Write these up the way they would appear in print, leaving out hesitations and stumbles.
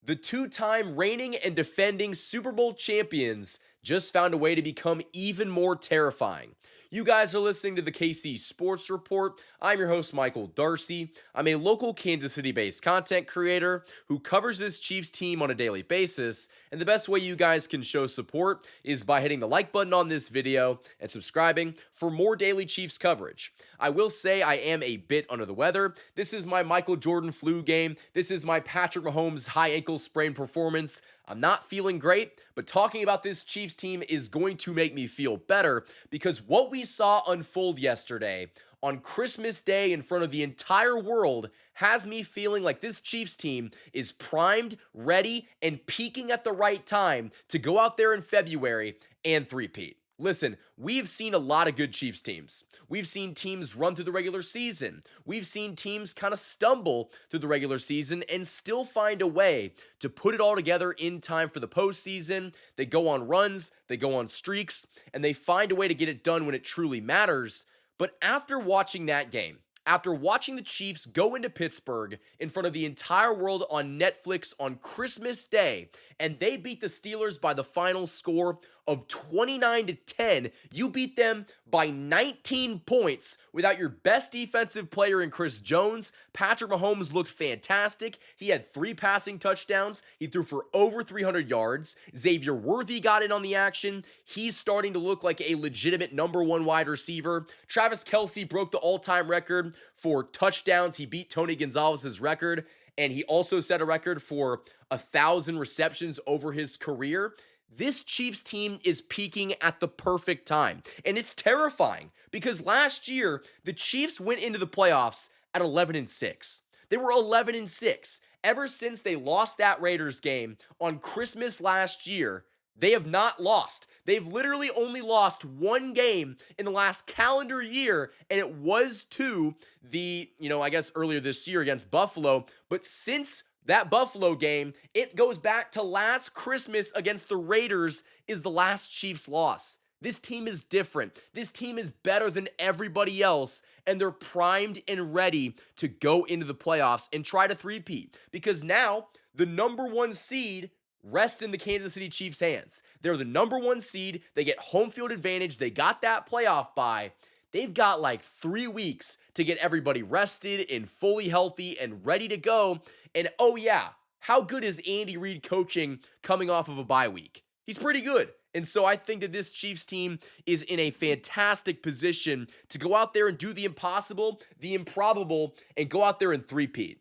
The two-time reigning and defending Super Bowl champions just found a way to become even more terrifying. You guys are listening to the KC Sports Report. I'm your host, Michael Darcy. I'm a local Kansas City-based content creator who covers this Chiefs team on a daily basis, and the best way you guys can show support is by hitting the like button on this video and subscribing for more daily Chiefs coverage. I will say I am a bit under the weather. This is my Michael Jordan flu game. This is my Patrick Mahomes high ankle sprain performance. I'm not feeling great, but talking about this Chiefs team is going to make me feel better because what we saw unfold yesterday on Christmas Day in front of the entire world has me feeling like this Chiefs team is primed, ready, and peaking at the right time to go out there in February and three-peat. Listen, we've seen a lot of good Chiefs teams. We've seen teams run through the regular season. We've seen teams kind of stumble through the regular season and still find a way to put it all together in time for the postseason. They go on runs, they go on streaks, and they find a way to get it done when it truly matters. But after watching that game, after watching the Chiefs go into Pittsburgh in front of the entire world on Netflix on Christmas Day, and they beat the Steelers by the final score of 29-10, you beat them by 19 points without your best defensive player in Chris Jones. Patrick Mahomes looked fantastic. He had 3 passing touchdowns. He threw for over 300 yards. Xavier Worthy got in on the action. He's starting to look like a legitimate number 1 wide receiver. Travis Kelce broke the all-time record for touchdowns. He beat Tony Gonzalez's record, and he also set a record for 1,000 receptions over his career. This Chiefs team is peaking at the perfect time, and it's terrifying because last year, the Chiefs went into the playoffs at 11-6. They were 11-6. Ever since they lost that Raiders game on Christmas last year, they have not lost. They've literally only lost one game in the last calendar year, and it was to the, I guess earlier this year against Buffalo. But since that Buffalo game, it goes back to last Christmas against the Raiders is the last Chiefs loss. This team is different. This team is better than everybody else, and they're primed and ready to go into the playoffs and try to three-peat because now the number 1 seed rests in the Kansas City Chiefs' hands. They're the number 1 seed. They get home field advantage. They got that playoff bye. They've got like 3 weeks to get everybody rested and fully healthy and ready to go. And oh yeah, how good is Andy Reid coaching coming off of a bye week? He's pretty good. And so I think that this Chiefs team is in a fantastic position to go out there and do the impossible, the improbable, and go out there and three-peat.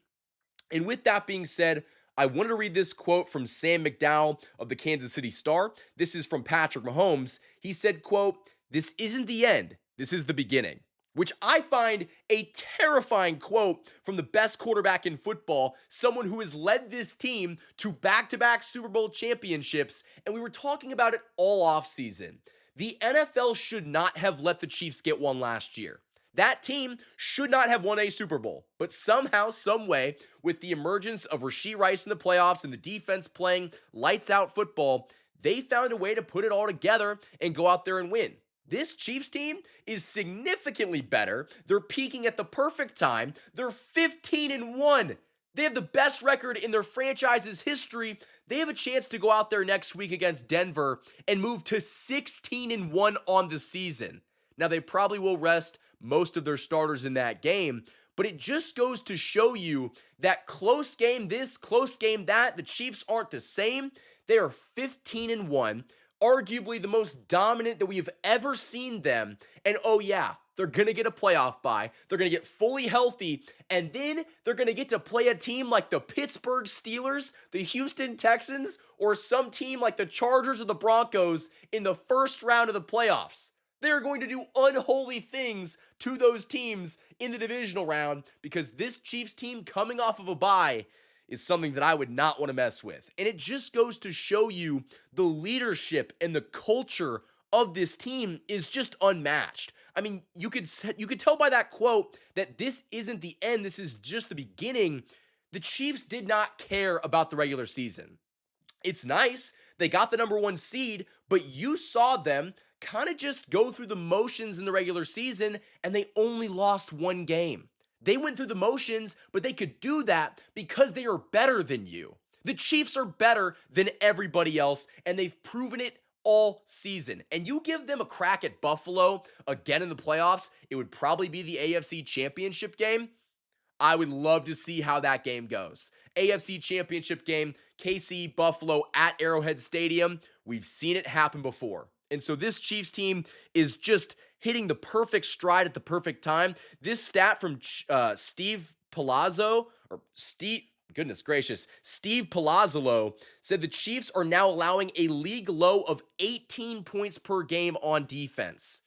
And with that being said, I wanted to read this quote from Sam McDowell of the Kansas City Star. This is from Patrick Mahomes. He said, quote, "This isn't the end. This is the beginning," which I find a terrifying quote from the best quarterback in football, someone who has led this team to back-to-back Super Bowl championships, and we were talking about it all offseason. The NFL should not have let the Chiefs get one last year. That team should not have won a Super Bowl, but somehow, someway, with the emergence of Rashee Rice in the playoffs and the defense playing lights-out football, they found a way to put it all together and go out there and win. This Chiefs team is significantly better. They're peaking at the perfect time. They're 15-1. They have the best record in their franchise's history. They have a chance to go out there next week against Denver and move to 16-1 on the season. Now, they probably will rest most of their starters in that game, but it just goes to show you that close game this, close game that, the Chiefs aren't the same. They are 15-1. Arguably the most dominant that we have ever seen them. And oh yeah, they're going to get a playoff bye. They're going to get fully healthy. And then they're going to get to play a team like the Pittsburgh Steelers, the Houston Texans, or some team like the Chargers or the Broncos in the first round of the playoffs. They're going to do unholy things to those teams in the divisional round because this Chiefs team coming off of a bye is something that I would not want to mess with. And it just goes to show you the leadership and the culture of this team is just unmatched. I mean, you could tell by that quote that this isn't the end, this is just the beginning. The Chiefs did not care about the regular season. It's nice, they got the number 1 seed, but you saw them kind of just go through the motions in the regular season, and they only lost 1 game. They went through the motions, but they could do that because they are better than you. The Chiefs are better than everybody else, and they've proven it all season. And you give them a crack at Buffalo again in the playoffs, it would probably be the AFC Championship game. I would love to see how that game goes. AFC Championship game, KC Buffalo at Arrowhead Stadium. We've seen it happen before. And so this Chiefs team is just hitting the perfect stride at the perfect time. This stat from Steve Palazzo, or Steve, goodness gracious, Steve Palazzolo said the Chiefs are now allowing a league low of 18 points per game on defense.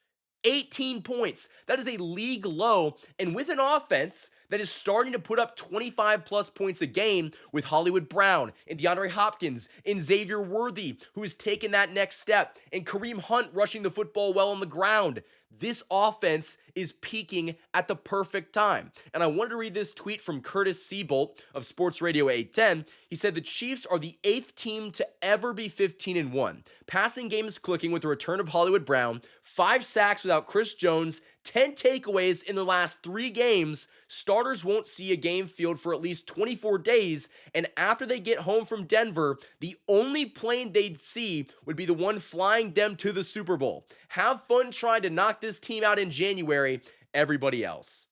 18 points. That is a league low. And with an offense that is starting to put up 25 plus points a game with Hollywood Brown and DeAndre Hopkins and Xavier Worthy, who has taken that next step, and Kareem Hunt rushing the football well on the ground. This offense is peaking at the perfect time. And I wanted to read this tweet from Curtis Seabolt of Sports Radio 810. He said the Chiefs are the 8th team to ever be 15-1. Passing game is clicking with the return of Hollywood Brown, 5 sacks without Chris Jones, 10 takeaways in their last 3 games. Starters won't see a game field for at least 24 days, and after they get home from Denver, the only plane they'd see would be the one flying them to the Super Bowl. Have fun trying to knock this team out in January, everybody else.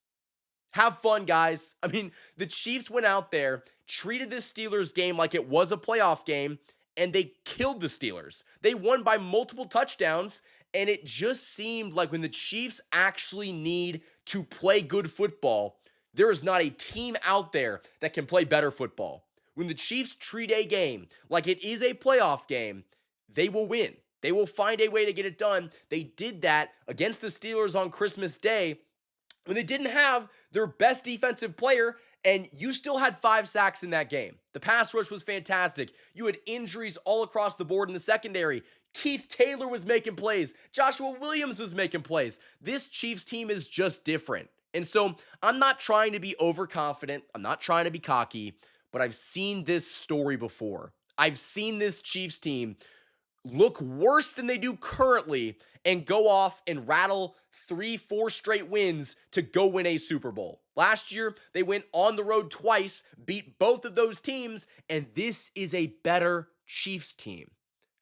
Have fun, guys. I mean, the Chiefs went out there, treated this Steelers game like it was a playoff game, and they killed the Steelers. They won by multiple touchdowns, and it just seemed like when the Chiefs actually need to play good football, there is not a team out there that can play better football. When the Chiefs treat a game like it is a playoff game, they will win. They will find a way to get it done. They did that against the Steelers on Christmas Day when they didn't have their best defensive player, and you still had 5 sacks in that game. The pass rush was fantastic. You had injuries all across the board in the secondary. Keith Taylor was making plays. Joshua Williams was making plays. This Chiefs team is just different. And so I'm not trying to be overconfident. I'm not trying to be cocky, but I've seen this story before. I've seen this Chiefs team look worse than they do currently and go off and rattle 3-4 straight wins to go win a Super Bowl. Last year, they went on the road twice, beat both of those teams, and this is a better Chiefs team.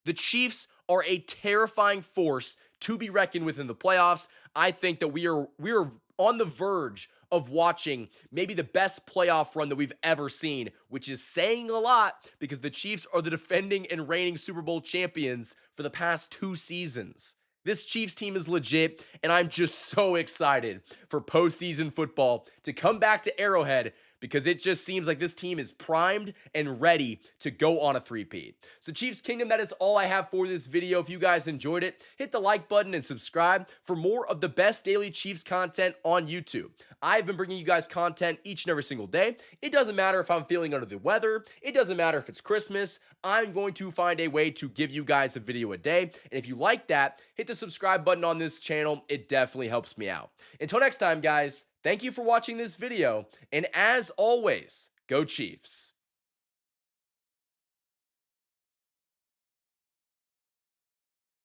The Chiefs are a terrifying force to be reckoned with in the playoffs. I think that we are on the verge of watching maybe the best playoff run that we've ever seen, which is saying a lot because the Chiefs are the defending and reigning Super Bowl champions for the past 2 seasons. This Chiefs team is legit, and I'm just so excited for postseason football to come back to Arrowhead because it just seems like this team is primed and ready to go on a three-peat. So Chiefs Kingdom, that is all I have for this video. If you guys enjoyed it, hit the like button and subscribe for more of the best daily Chiefs content on YouTube. I've been bringing you guys content each and every single day. It doesn't matter if I'm feeling under the weather. It doesn't matter if it's Christmas. I'm going to find a way to give you guys a video a day. And if you like that, hit the subscribe button on this channel. It definitely helps me out. Until next time, guys, thank you for watching this video. And as always, go Chiefs.